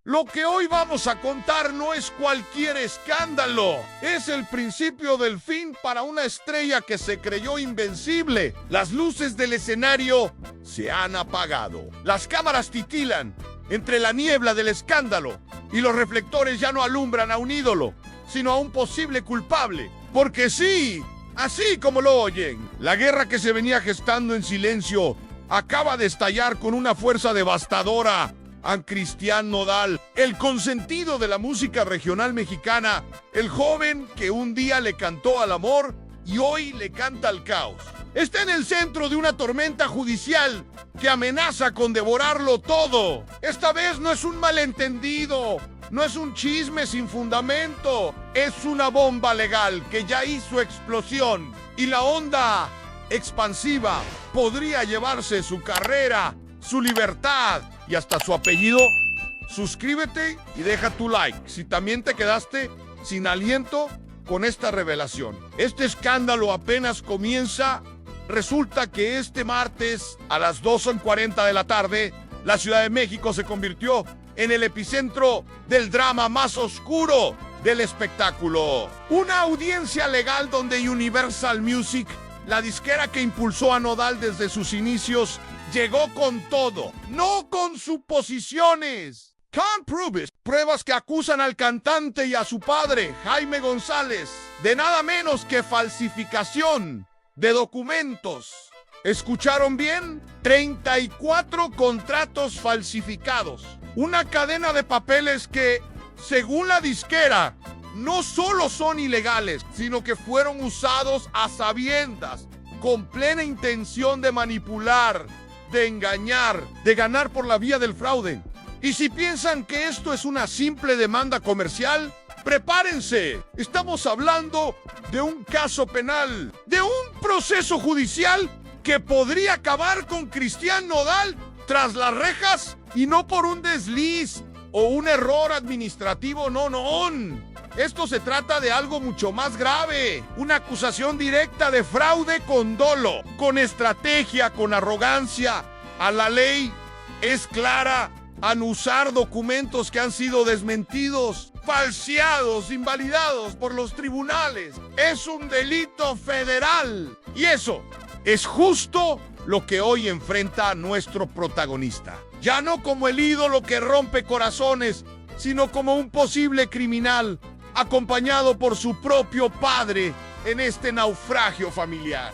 Lo que hoy vamos a contar no es cualquier escándalo. Es el principio del fin para una estrella que se creyó invencible. Las luces del escenario se han apagado. Las cámaras titilan entre la niebla del escándalo y los reflectores ya no alumbran a un ídolo, sino a un posible culpable. Porque sí, así como lo oyen, la guerra que se venía gestando en silencio acaba de estallar con una fuerza devastadora a Cristian Nodal, el consentido de la música regional mexicana, el joven que un día le cantó al amor y hoy le canta al caos. Está en el centro de una tormenta judicial que amenaza con devorarlo todo. Esta vez no es un malentendido, no es un chisme sin fundamento, es una bomba legal que ya hizo explosión y la onda expansiva podría llevarse su carrera, su libertad y hasta su apellido. Suscríbete y deja tu like si también te quedaste sin aliento con esta revelación. Este escándalo apenas comienza. Resulta que este martes a las 2:40 de la tarde, la Ciudad de México se convirtió en el epicentro del drama más oscuro del espectáculo. Una audiencia legal donde Universal Music, la disquera que impulsó a Nodal desde sus inicios, llegó con todo, no con suposiciones. Can't prove it. Pruebas que acusan al cantante y a su padre, Jaime González, de nada menos que falsificación de documentos. ¿Escucharon bien? 34 contratos falsificados. Una cadena de papeles que, según la disquera, no solo son ilegales, sino que fueron usados a sabiendas, con plena intención de manipular, de engañar, de ganar por la vía del fraude. Y si piensan que esto es una simple demanda comercial, prepárense. Estamos hablando de un caso penal, de un proceso judicial que podría acabar con Cristian Nodal tras las rejas y no por un desliz o un error administrativo, no. Esto se trata de algo mucho más grave, una acusación directa de fraude con dolo, con estrategia, con arrogancia. A la ley es clara al usar documentos que han sido desmentidos, falseados, invalidados por los tribunales. Es un delito federal. Y eso es justo lo que hoy enfrenta a nuestro protagonista. Ya no como el ídolo que rompe corazones, sino como un posible criminal, acompañado por su propio padre en este naufragio familiar.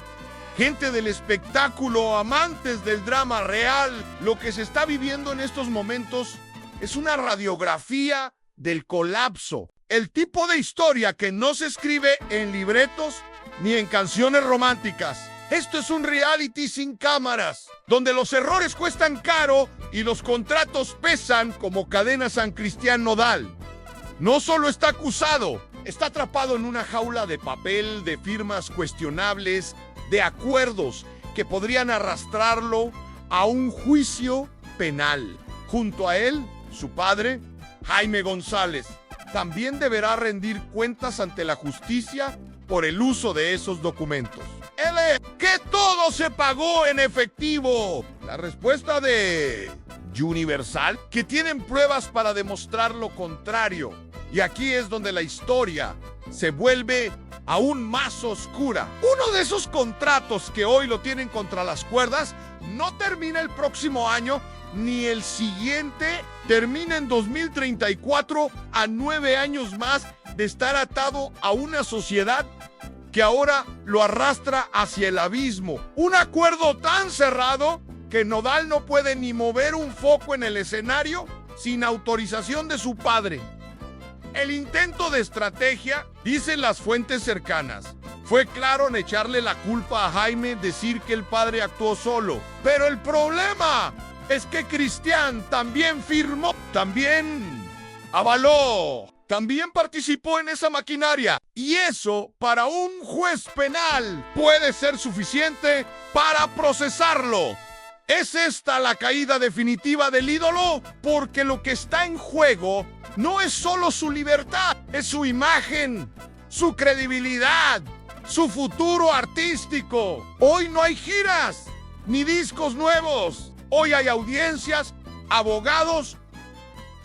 Gente del espectáculo, amantes del drama real, lo que se está viviendo en estos momentos es una radiografía del colapso. El tipo de historia que no se escribe en libretos ni en canciones románticas. Esto es un reality sin cámaras, donde los errores cuestan caro y los contratos pesan como cadena San Cristian Nodal. No solo está acusado, está atrapado en una jaula de papel, de firmas cuestionables, de acuerdos que podrían arrastrarlo a un juicio penal. Junto a él, su padre, Jaime González, también deberá rendir cuentas ante la justicia por el uso de esos documentos. Que todo se pagó en efectivo. La respuesta de Universal, que tienen pruebas para demostrar lo contrario. Y aquí es donde la historia se vuelve aún más oscura. Uno de esos contratos que hoy lo tienen contra las cuerdas no termina el próximo año ni el siguiente. Termina en 2034, a 9 años más de estar atado a una sociedad que ahora lo arrastra hacia el abismo. Un acuerdo tan cerrado que Nodal no puede ni mover un foco en el escenario sin autorización de su padre. El intento de estrategia, dicen las fuentes cercanas, fue claro en echarle la culpa a Jaime, decir que el padre actuó solo. Pero el problema es que Cristian también firmó, también avaló, también participó en esa maquinaria. Y eso, para un juez penal, puede ser suficiente para procesarlo. ¿Es esta la caída definitiva del ídolo? Porque lo que está en juego no es solo su libertad, es su imagen, su credibilidad, su futuro artístico. Hoy no hay giras, ni discos nuevos. Hoy hay audiencias, abogados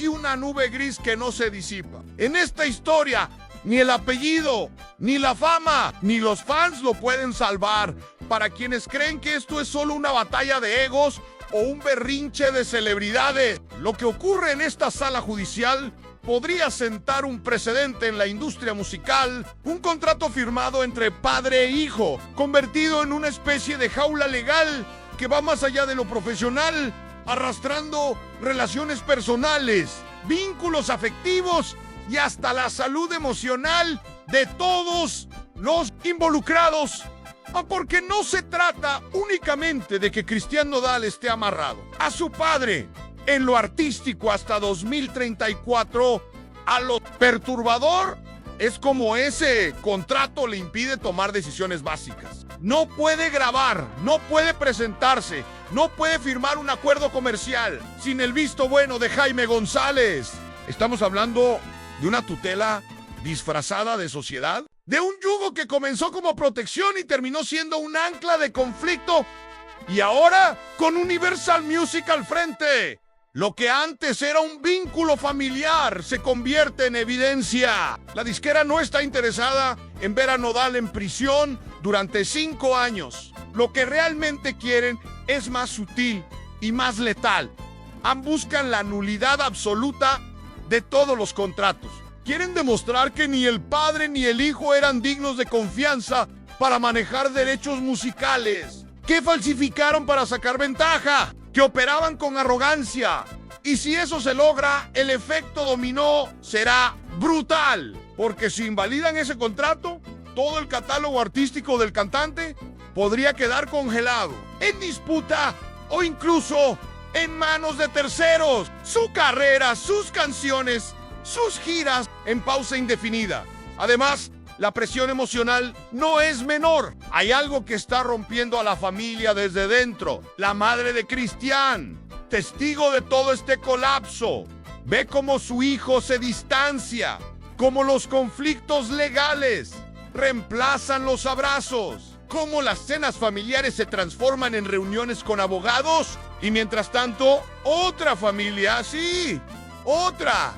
y una nube gris que no se disipa. En esta historia, ni el apellido, ni la fama, ni los fans lo pueden salvar. Para quienes creen que esto es solo una batalla de egos o un berrinche de celebridades, lo que ocurre en esta sala judicial podría sentar un precedente en la industria musical, un contrato firmado entre padre e hijo, convertido en una especie de jaula legal que va más allá de lo profesional, arrastrando relaciones personales, vínculos afectivos y hasta la salud emocional de todos los involucrados. Porque no se trata únicamente de que Cristian Nodal esté amarrado a su padre en lo artístico hasta 2034, a lo perturbador es como ese contrato le impide tomar decisiones básicas. No puede grabar, no puede presentarse, no puede firmar un acuerdo comercial sin el visto bueno de Jaime González. Estamos hablando de una tutela disfrazada de sociedad, de un yugo que comenzó como protección y terminó siendo un ancla de conflicto, y ahora con Universal Music al frente. Lo que antes era un vínculo familiar se convierte en evidencia. La disquera no está interesada en ver a Nodal en prisión durante 5 años. Lo que realmente quieren es más sutil y más letal. Buscan la nulidad absoluta de todos los contratos. Quieren demostrar que ni el padre ni el hijo eran dignos de confianza para manejar derechos musicales, que falsificaron para sacar ventaja, que operaban con arrogancia. Y si eso se logra, el efecto dominó será brutal, porque si invalidan ese contrato, todo el catálogo artístico del cantante podría quedar congelado, en disputa o incluso en manos de terceros. Su carrera, sus canciones, sus giras en pausa indefinida. Además, la presión emocional no es menor. Hay algo que está rompiendo a la familia desde dentro. La madre de Cristian, testigo de todo este colapso, ve cómo su hijo se distancia, cómo los conflictos legales reemplazan los abrazos, cómo las cenas familiares se transforman en reuniones con abogados y mientras tanto, otra familia, sí, otra,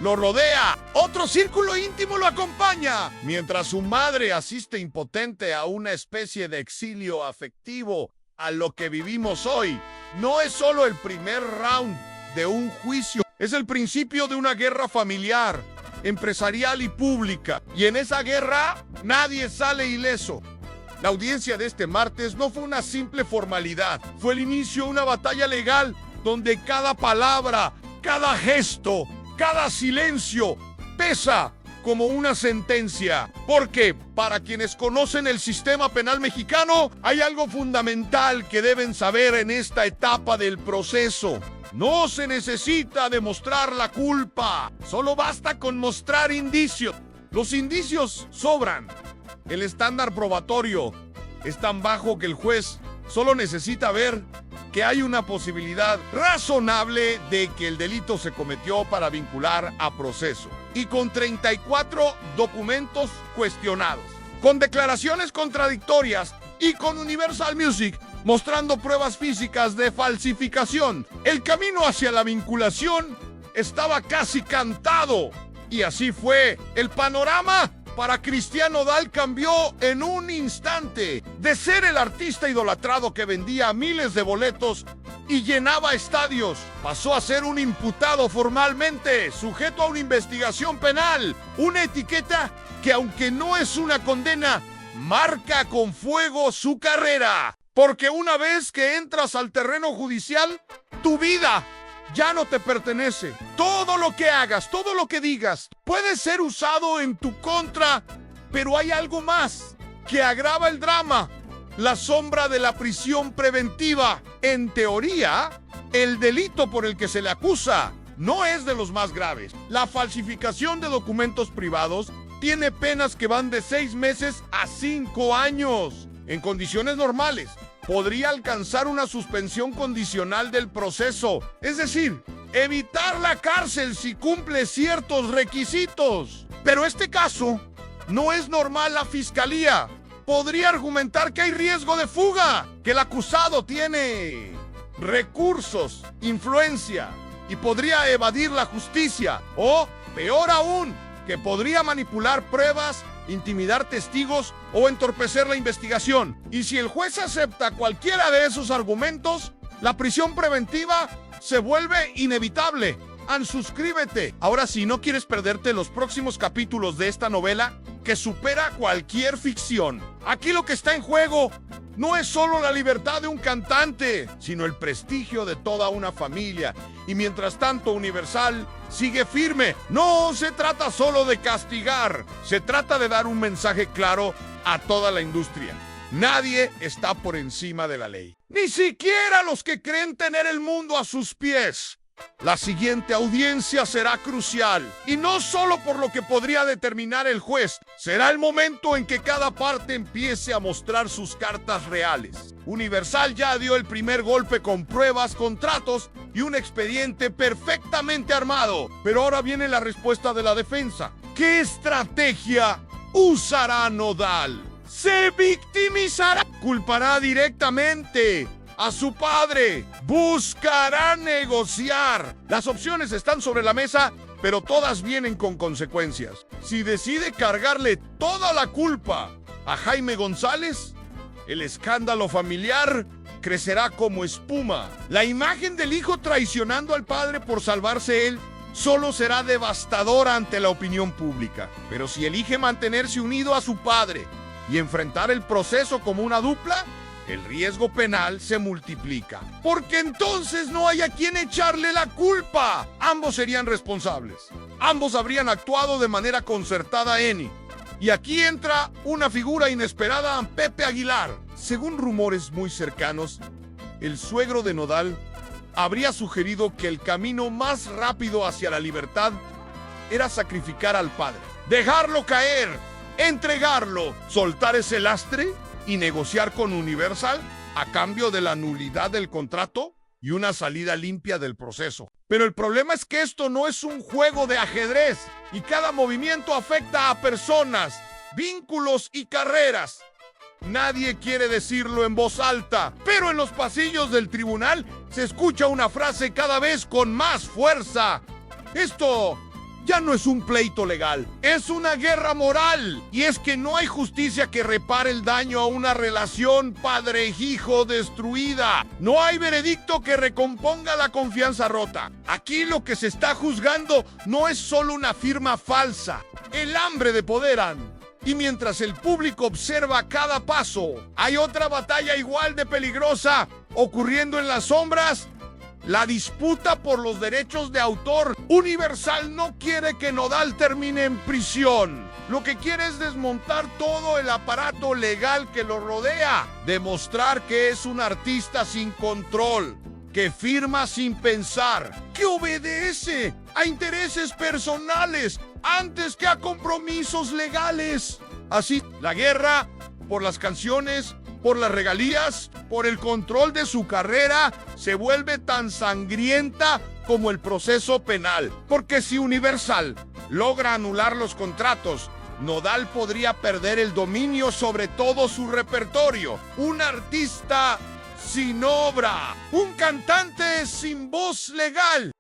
lo rodea, otro círculo íntimo lo acompaña, mientras su madre asiste impotente a una especie de exilio afectivo. A lo que vivimos hoy no es solo el primer round de un juicio, es el principio de una guerra familiar, empresarial y pública. Y en esa guerra nadie sale ileso. La audiencia de este martes no fue una simple formalidad, fue el inicio de una batalla legal donde cada palabra, cada gesto, cada silencio pesa como una sentencia. Porque para quienes conocen el sistema penal mexicano, hay algo fundamental que deben saber en esta etapa del proceso. No se necesita demostrar la culpa, solo basta con mostrar indicios. Los indicios sobran. El estándar probatorio es tan bajo que el juez solo necesita ver que hay una posibilidad razonable de que el delito se cometió para vincular a proceso. Y con 34 documentos cuestionados, con declaraciones contradictorias y con Universal Music mostrando pruebas físicas de falsificación, el camino hacia la vinculación estaba casi cantado. Y así fue. El panorama para Cristian Nodal cambió en un instante. De ser el artista idolatrado que vendía miles de boletos y llenaba estadios, pasó a ser un imputado formalmente, sujeto a una investigación penal. Una etiqueta que, aunque no es una condena, marca con fuego su carrera. Porque una vez que entras al terreno judicial, tu vida ya no te pertenece. Todo lo que hagas, todo lo que digas, puede ser usado en tu contra, pero hay algo más que agrava el drama: la sombra de la prisión preventiva. En teoría, el delito por el que se le acusa no es de los más graves. La falsificación de documentos privados tiene penas que van de 6 meses a 5 años. En condiciones normales, podría alcanzar una suspensión condicional del proceso, es decir, evitar la cárcel si cumple ciertos requisitos. Pero este caso no es normal. La fiscalía podría argumentar que hay riesgo de fuga, que el acusado tiene recursos, influencia y podría evadir la justicia. O, peor aún, que podría manipular pruebas, intimidar testigos o entorpecer la investigación. Y si el juez acepta cualquiera de esos argumentos, la prisión preventiva se vuelve inevitable. Suscríbete. Ahora, si no quieres perderte los próximos capítulos de esta novela que supera cualquier ficción. Aquí lo que está en juego no es solo la libertad de un cantante, sino el prestigio de toda una familia. Y mientras tanto, Universal sigue firme. No se trata solo de castigar, se trata de dar un mensaje claro a toda la industria. Nadie está por encima de la ley, ni siquiera los que creen tener el mundo a sus pies. La siguiente audiencia será crucial, y no solo por lo que podría determinar el juez. Será el momento en que cada parte empiece a mostrar sus cartas reales. Universal ya dio el primer golpe con pruebas, contratos y un expediente perfectamente armado. Pero ahora viene la respuesta de la defensa. ¿Qué estrategia usará Nodal? ¿Se victimizará? ¿Culpará directamente a su padre? ¿Buscará negociar? Las opciones están sobre la mesa, pero todas vienen con consecuencias. Si decide cargarle toda la culpa a Jaime González, el escándalo familiar crecerá como espuma. La imagen del hijo traicionando al padre por salvarse él solo será devastadora ante la opinión pública. Pero si elige mantenerse unido a su padre y enfrentar el proceso como una dupla, el riesgo penal se multiplica, porque entonces no hay a quien echarle la culpa. Ambos serían responsables. Ambos habrían actuado de manera concertada, Eni. Y aquí entra una figura inesperada, Pepe Aguilar. Según rumores muy cercanos, el suegro de Nodal habría sugerido que el camino más rápido hacia la libertad era sacrificar al padre, dejarlo caer, entregarlo, soltar ese lastre y negociar con Universal a cambio de la nulidad del contrato y una salida limpia del proceso. Pero el problema es que esto no es un juego de ajedrez y cada movimiento afecta a personas, vínculos y carreras. Nadie quiere decirlo en voz alta, pero en los pasillos del tribunal se escucha una frase cada vez con más fuerza. Esto ya no es un pleito legal, es una guerra moral. Y es que no hay justicia que repare el daño a una relación padre-hijo destruida. No hay veredicto que recomponga la confianza rota. Aquí lo que se está juzgando no es solo una firma falsa, el hambre de poder. Y mientras el público observa cada paso, hay otra batalla igual de peligrosa ocurriendo en las sombras. La disputa por los derechos de autor. Universal no quiere que Nodal termine en prisión. Lo que quiere es desmontar todo el aparato legal que lo rodea. Demostrar que es un artista sin control, que firma sin pensar, que obedece a intereses personales antes que a compromisos legales. Así, la guerra por las canciones, por las regalías, por el control de su carrera, se vuelve tan sangrienta como el proceso penal. Porque si Universal logra anular los contratos, Nodal podría perder el dominio sobre todo su repertorio. Un artista sin obra, un cantante sin voz legal.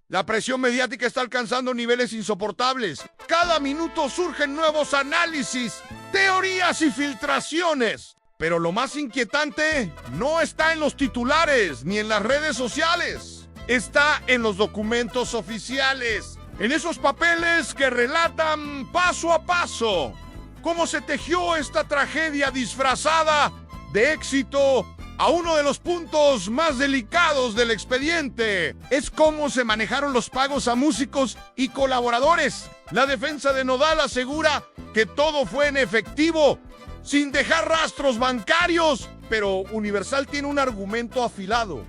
La presión mediática está alcanzando niveles insoportables. Cada minuto surgen nuevos análisis, teorías y filtraciones. Pero lo más inquietante no está en los titulares ni en las redes sociales. Está en los documentos oficiales, en esos papeles que relatan paso a paso cómo se tejió esta tragedia disfrazada de éxito a uno de los puntos más delicados del expediente. Es cómo se manejaron los pagos a músicos y colaboradores. La defensa de Nodal asegura que todo fue en efectivo, sin dejar rastros bancarios. Pero Universal tiene un argumento afilado.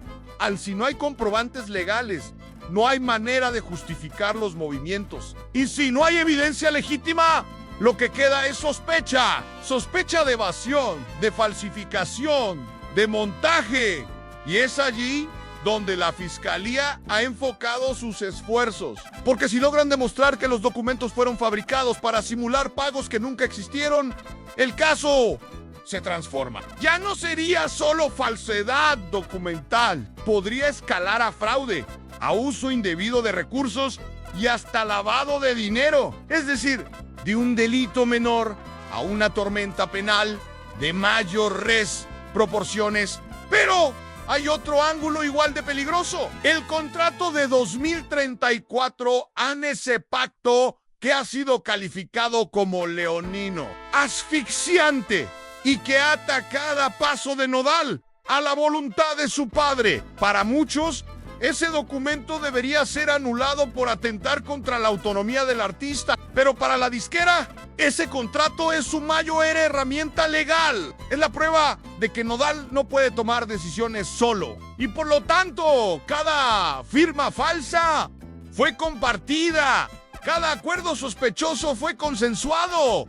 Si no hay comprobantes legales, no hay manera de justificar los movimientos. Y si no hay evidencia legítima, lo que queda es sospecha. Sospecha de evasión, de falsificación, de montaje. Y es allí donde la fiscalía ha enfocado sus esfuerzos. Porque si logran demostrar que los documentos fueron fabricados para simular pagos que nunca existieron, el caso se transforma. Ya no sería solo falsedad documental, podría escalar a fraude. a uso indebido de recursos y hasta lavado de dinero. Es decir, de un delito menor a una tormenta penal de mayores proporciones. Pero hay otro ángulo igual de peligroso. El contrato de 2034 ese pacto que ha sido calificado como leonino, asfixiante y que ata cada paso de Nodal a la voluntad de su padre. Para muchos, ese documento debería ser anulado por atentar contra la autonomía del artista, pero para la disquera, ese contrato es su mayor herramienta legal. Es la prueba de que Nodal no puede tomar decisiones solo. Y por lo tanto, cada firma falsa fue compartida. Cada acuerdo sospechoso fue consensuado.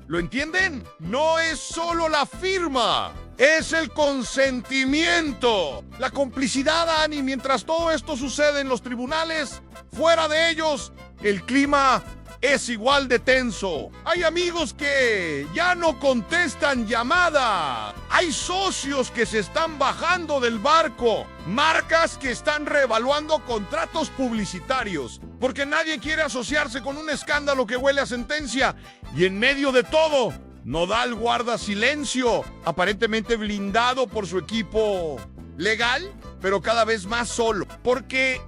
¿Lo entienden? No es solo la firma, es el consentimiento, la complicidad, Dani. Mientras todo esto sucede en los tribunales, fuera de ellos, el clima es igual de tenso. Hay amigos que ya no contestan llamadas. Hay socios que se están bajando del barco. Marcas que están reevaluando contratos publicitarios porque nadie quiere asociarse con un escándalo que huele a sentencia. Y en medio de todo, Nodal guarda silencio, aparentemente blindado por su equipo legal, pero cada vez más solo. Porque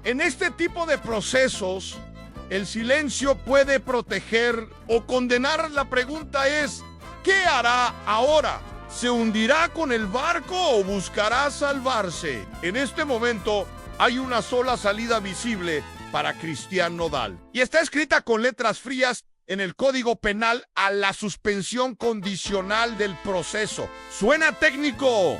en este tipo de procesos, el silencio puede proteger o condenar. La pregunta es, ¿qué hará ahora? ¿Se hundirá con el barco o buscará salvarse? En este momento hay una sola salida visible para Cristian Nodal. Y está escrita con letras frías en el Código Penal a la suspensión condicional del proceso. Suena técnico,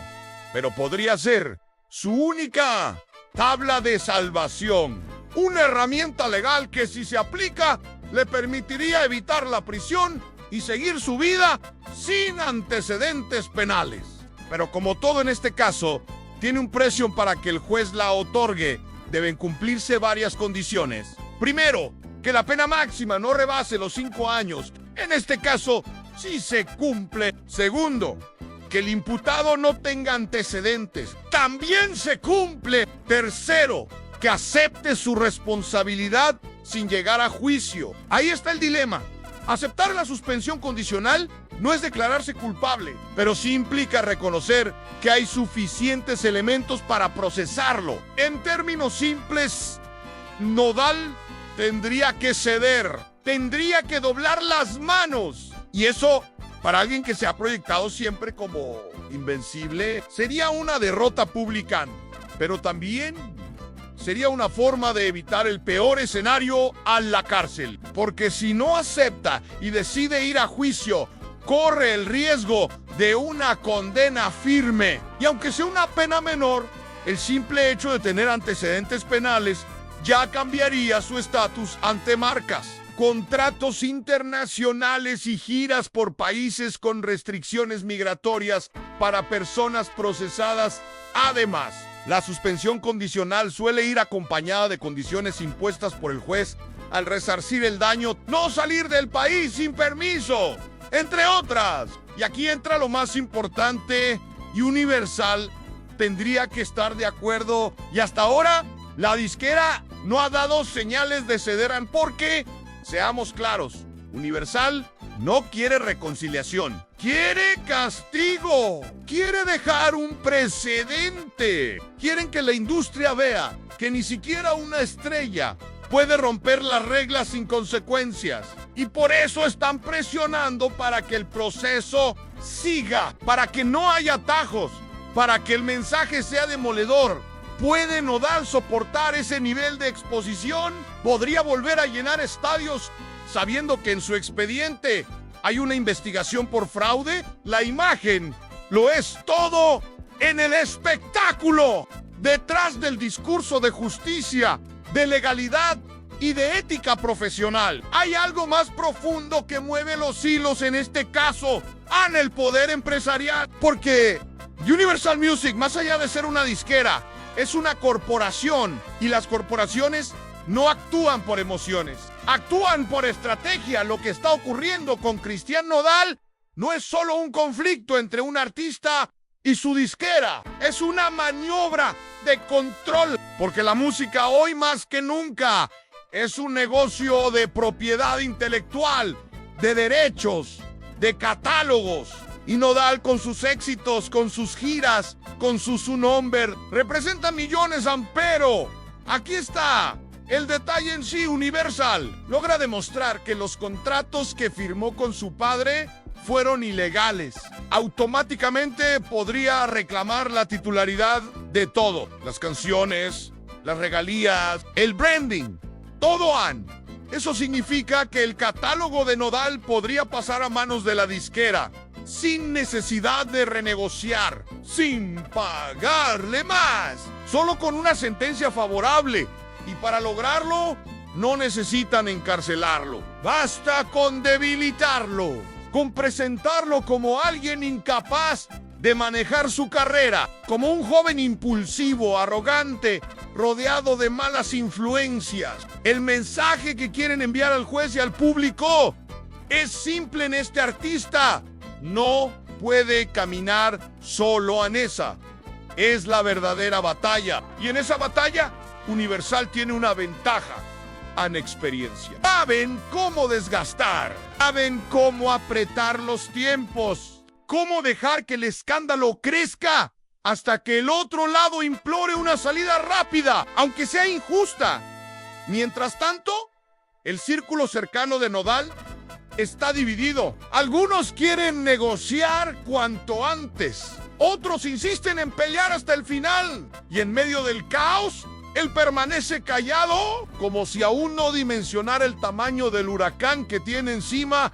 pero podría ser su única tabla de salvación. Una herramienta legal que, si se aplica, le permitiría evitar la prisión y seguir su vida sin antecedentes penales. Pero como todo en este caso, tiene un precio. Para que el juez la otorgue, deben cumplirse varias condiciones. Primero, que la pena máxima no rebase los 5 años. En este caso, sí se cumple. Segundo, que el imputado no tenga antecedentes. También se cumple. Tercero, que acepte su responsabilidad sin llegar a juicio. Ahí está el dilema. Aceptar la suspensión condicional no es declararse culpable, pero sí implica reconocer que hay suficientes elementos para procesarlo. En términos simples, Nodal tendría que ceder, tendría que doblar las manos. Y eso, para alguien que se ha proyectado siempre como invencible, sería una derrota pública, pero también sería una forma de evitar el peor escenario, a la cárcel. Porque si no acepta y decide ir a juicio, corre el riesgo de una condena firme. Y aunque sea una pena menor, el simple hecho de tener antecedentes penales ya cambiaría su estatus ante marcas, contratos internacionales y giras por países con restricciones migratorias para personas procesadas. Además, la suspensión condicional suele ir acompañada de condiciones impuestas por el juez al resarcir el daño, no salir del país sin permiso, entre otras. Y aquí entra lo más importante y Universal tendría que estar de acuerdo. Y hasta ahora, la disquera no ha dado señales de ceder, porque, seamos claros, Universal no quiere reconciliación, quiere castigo, quiere dejar un precedente. Quieren que la industria vea que ni siquiera una estrella puede romper las reglas sin consecuencias. Y por eso están presionando para que el proceso siga, para que no haya atajos, para que el mensaje sea demoledor. ¿Puede Nodal soportar ese nivel de exposición? ¿Podría volver a llenar estadios sabiendo que en su expediente hay una investigación por fraude? La imagen lo es todo en el espectáculo. Detrás del discurso de justicia, de legalidad y de ética profesional, hay algo más profundo que mueve los hilos, en este caso, en el poder empresarial. Porque Universal Music, más allá de ser una disquera, es una corporación, y las corporaciones no actúan por emociones, actúan por estrategia. Lo que está ocurriendo con Cristian Nodal no es solo un conflicto entre un artista y su disquera, es una maniobra de control, porque la música hoy más que nunca es un negocio de propiedad intelectual, de derechos, de catálogos. Y Nodal con sus éxitos, con sus giras, con su number, representa millones, ampero. Aquí está. El detalle en sí, Universal logra demostrar que los contratos que firmó con su padre fueron ilegales. Automáticamente podría reclamar la titularidad de todo. Las canciones, las regalías, el branding, todo han. Eso significa que el catálogo de Nodal podría pasar a manos de la disquera, sin necesidad de renegociar, sin pagarle más, solo con una sentencia favorable. Y para lograrlo, no necesitan encarcelarlo. Basta con debilitarlo, con presentarlo como alguien incapaz de manejar su carrera, como un joven impulsivo, arrogante, rodeado de malas influencias. El mensaje que quieren enviar al juez y al público es simple en este artista. No puede caminar solo en esa. Es la verdadera batalla. Y en esa batalla, Universal tiene una ventaja en experiencia. Saben cómo desgastar, saben cómo apretar los tiempos, cómo dejar que el escándalo crezca hasta que el otro lado implore una salida rápida, aunque sea injusta. Mientras tanto, el círculo cercano de Nodal está dividido. Algunos quieren negociar cuanto antes, otros insisten en pelear hasta el final. Y en medio del caos, él permanece callado, como si aún no dimensionara el tamaño del huracán que tiene encima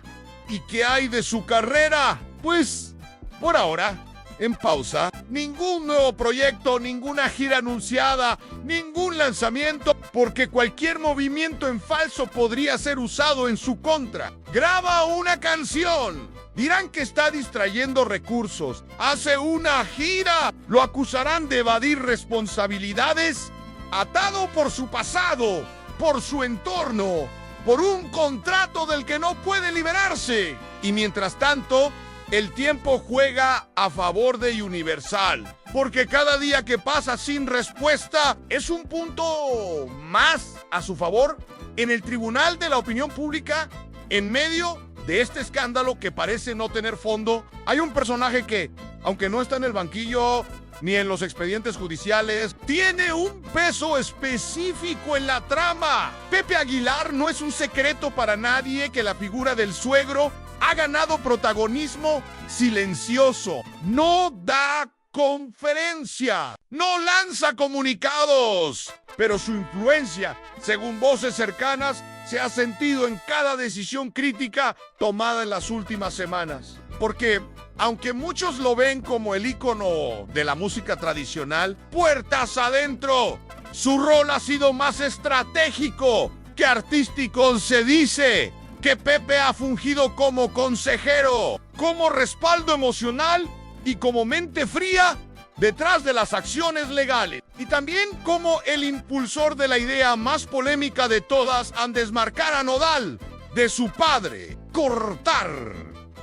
y que hay de su carrera. Pues, por ahora, en pausa, ningún nuevo proyecto, ninguna gira anunciada, ningún lanzamiento, porque cualquier movimiento en falso podría ser usado en su contra. Graba una canción, dirán que está distrayendo recursos, hace una gira, lo acusarán de evadir responsabilidades, atado por su pasado, por su entorno, por un contrato del que no puede liberarse. Y mientras tanto, el tiempo juega a favor de Universal, porque cada día que pasa sin respuesta es un punto más a su favor en el tribunal de la opinión pública. En medio de este escándalo que parece no tener fondo, hay un personaje que, aunque no está en el banquillo ni en los expedientes judiciales, tiene un peso específico en la trama. Pepe Aguilar. No es un secreto para nadie que la figura del suegro ha ganado protagonismo silencioso. No da conferencia, no lanza comunicados, pero su influencia, según voces cercanas, se ha sentido en cada decisión crítica tomada en las últimas semanas. Porque, aunque muchos lo ven como el ícono de la música tradicional, puertas adentro, su rol ha sido más estratégico que artístico. Se dice que Pepe ha fungido como consejero, como respaldo emocional y como mente fría detrás de las acciones legales. Y también como el impulsor de la idea más polémica de todas en desmarcar a Nodal de su padre, cortar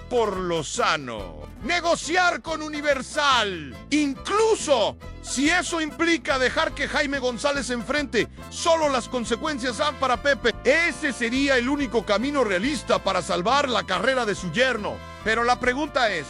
por lo sano, negociar con Universal, incluso si eso implica dejar que Jaime González enfrente solo las consecuencias para Pepe. Ese sería el único camino realista para salvar la carrera de su yerno. Pero la pregunta es,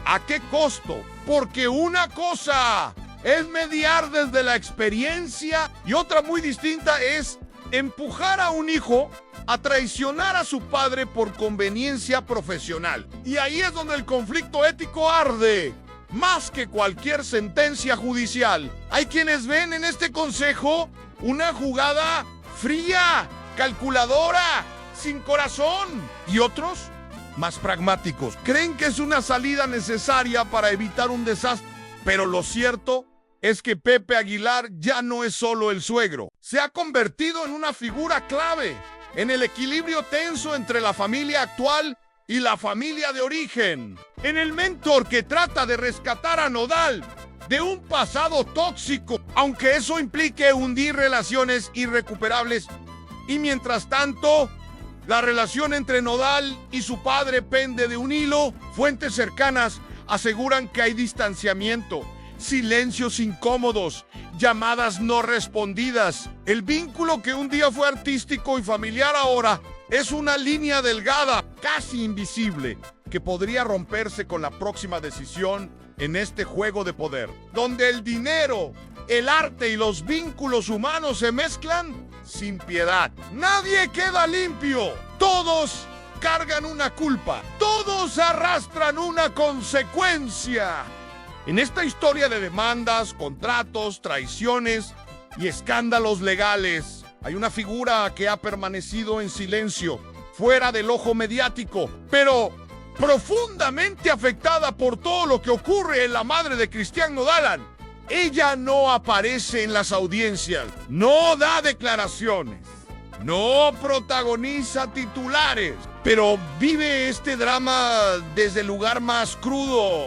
¿a qué costo? Porque una cosa es mediar desde la experiencia y otra muy distinta es empujar a un hijo a traicionar a su padre por conveniencia profesional. Y ahí es donde el conflicto ético arde, más que cualquier sentencia judicial. Hay quienes ven en este consejo una jugada fría, calculadora, sin corazón. Y otros, más pragmáticos, creen que es una salida necesaria para evitar un desastre. Pero lo cierto es que Pepe Aguilar ya no es solo el suegro. Se ha convertido en una figura clave en el equilibrio tenso entre la familia actual y la familia de origen. En el mentor que trata de rescatar a Nodal de un pasado tóxico, aunque eso implique hundir relaciones irrecuperables. Y mientras tanto, la relación entre Nodal y su padre pende de un hilo. Fuentes cercanas aseguran que hay distanciamiento, silencios incómodos, llamadas no respondidas. El vínculo que un día fue artístico y familiar ahora es una línea delgada, casi invisible, que podría romperse con la próxima decisión en este juego de poder, donde el dinero, el arte y los vínculos humanos se mezclan sin piedad. Nadie queda limpio. Todos cargan una culpa. Todos arrastran una consecuencia. En esta historia de demandas, contratos, traiciones y escándalos legales, hay una figura que ha permanecido en silencio, fuera del ojo mediático, pero profundamente afectada por todo lo que ocurre en la madre de Cristian Nodal. Ella no aparece en las audiencias, no da declaraciones, no protagoniza titulares, pero vive este drama desde el lugar más crudo,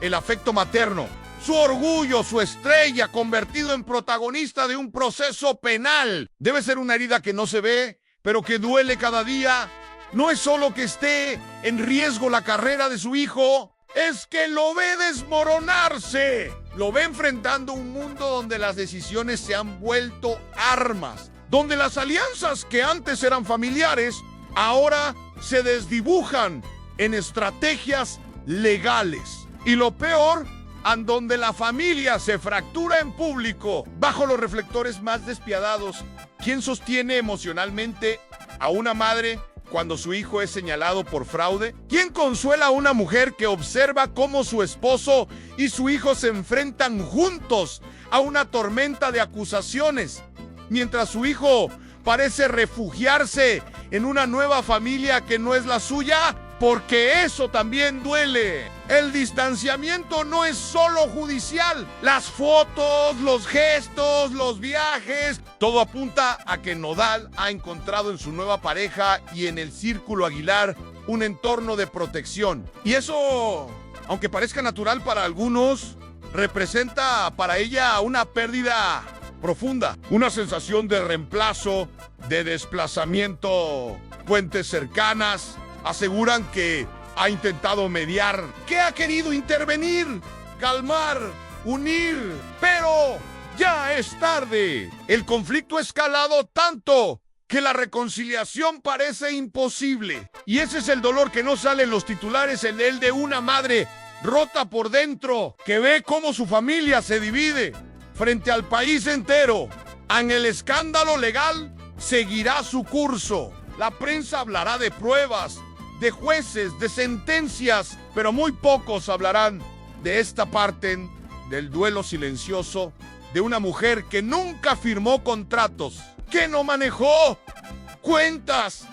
el afecto materno. Su orgullo, su estrella, convertido en protagonista de un proceso penal. Debe ser una herida que no se ve, pero que duele cada día. No es solo que esté en riesgo la carrera de su hijo, es que lo ve desmoronarse. Lo ve enfrentando un mundo donde las decisiones se han vuelto armas, donde las alianzas que antes eran familiares, ahora se desdibujan en estrategias legales. Y lo peor, en donde la familia se fractura en público, bajo los reflectores más despiadados. ¿Quién sostiene emocionalmente a una madre cuando su hijo es señalado por fraude? ¿Quién consuela a una mujer que observa cómo su esposo y su hijo se enfrentan juntos a una tormenta de acusaciones, mientras su hijo parece refugiarse en una nueva familia que no es la suya? Porque eso también duele. El distanciamiento no es solo judicial. Las fotos, los gestos, los viajes, todo apunta a que Nodal ha encontrado en su nueva pareja y en el Círculo Aguilar un entorno de protección. Y eso, aunque parezca natural para algunos, representa para ella una pérdida profunda, una sensación de reemplazo, de desplazamiento. Fuentes cercanas aseguran que ha intentado mediar, que ha querido intervenir, calmar, unir, pero ya es tarde. El conflicto ha escalado tanto que la reconciliación parece imposible. Y ese es el dolor que no sale en los titulares, el de una madre rota por dentro, que ve cómo su familia se divide frente al país entero. En el escándalo legal seguirá su curso. La prensa hablará de pruebas, de jueces, de sentencias, pero muy pocos hablarán de esta parte del duelo silencioso de una mujer que nunca firmó contratos, que no manejó cuentas,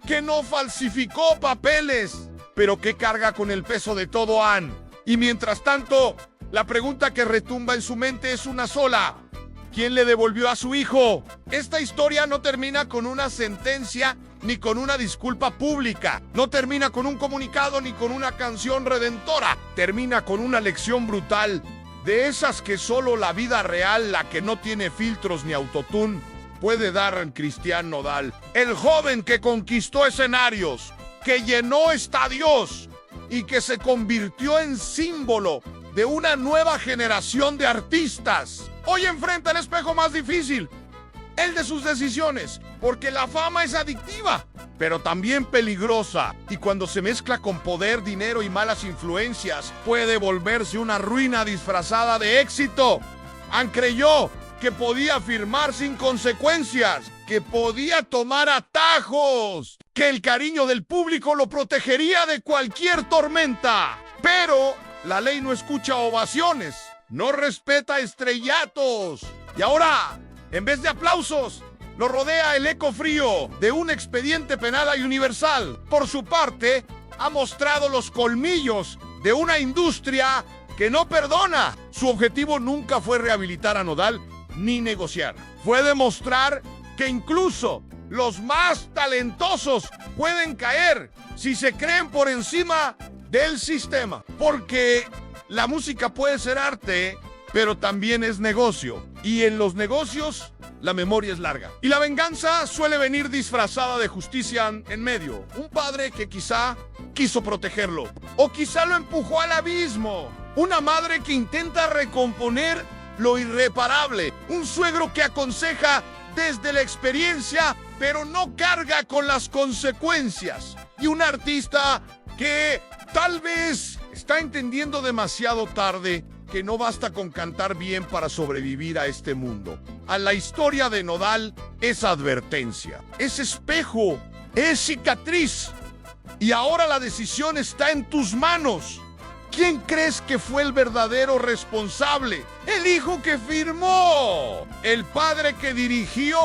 que no falsificó papeles, pero que carga con el peso de todo. Y mientras tanto, la pregunta que retumba en su mente es una sola: ¿quién le devolvió a su hijo? Esta historia no termina con una sentencia ni con una disculpa pública. No termina con un comunicado ni con una canción redentora. Termina con una lección brutal, de esas que solo la vida real, la que no tiene filtros ni autotune, puede dar en Cristian Nodal. El joven que conquistó escenarios, que llenó estadios y que se convirtió en símbolo de una nueva generación de artistas. Hoy enfrenta el espejo más difícil, el de sus decisiones, porque la fama es adictiva, pero también peligrosa. Y cuando se mezcla con poder, dinero y malas influencias, puede volverse una ruina disfrazada de éxito. Creyó que podía firmar sin consecuencias, que podía tomar atajos, que el cariño del público lo protegería de cualquier tormenta. Pero la ley no escucha ovaciones, no respeta estrellatos. Y ahora, en vez de aplausos, lo rodea el eco frío de un expediente penal y universal. Por su parte, ha mostrado los colmillos de una industria que no perdona. Su objetivo nunca fue rehabilitar a Nodal ni negociar. Fue demostrar que incluso los más talentosos pueden caer si se creen por encima del sistema. Porque la música puede ser arte, pero también es negocio. Y en los negocios, la memoria es larga. Y la venganza suele venir disfrazada de justicia en medio. Un padre que quizá quiso protegerlo, o quizá lo empujó al abismo. una madre que intenta recomponer lo irreparable, un suegro que aconseja desde la experiencia, pero no carga con las consecuencias, y un artista que tal vez está entendiendo demasiado tarde que no basta con cantar bien para sobrevivir a este mundo. A la historia de Nodal es advertencia, es espejo, es cicatriz. Y ahora la decisión está en tus manos. ¿Quién crees que fue el verdadero responsable? ¿El hijo que firmó? ¿El padre que dirigió?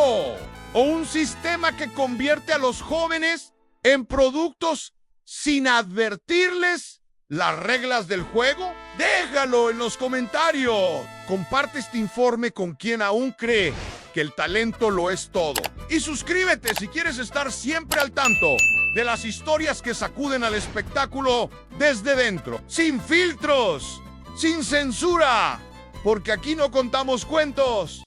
¿O un sistema que convierte a los jóvenes en productos sin advertirles las reglas del juego? Déjalo en los comentarios. Comparte este informe con quien aún cree que el talento lo es todo. Y suscríbete si quieres estar siempre al tanto de las historias que sacuden al espectáculo desde dentro. Sin filtros, sin censura, porque aquí no contamos cuentos,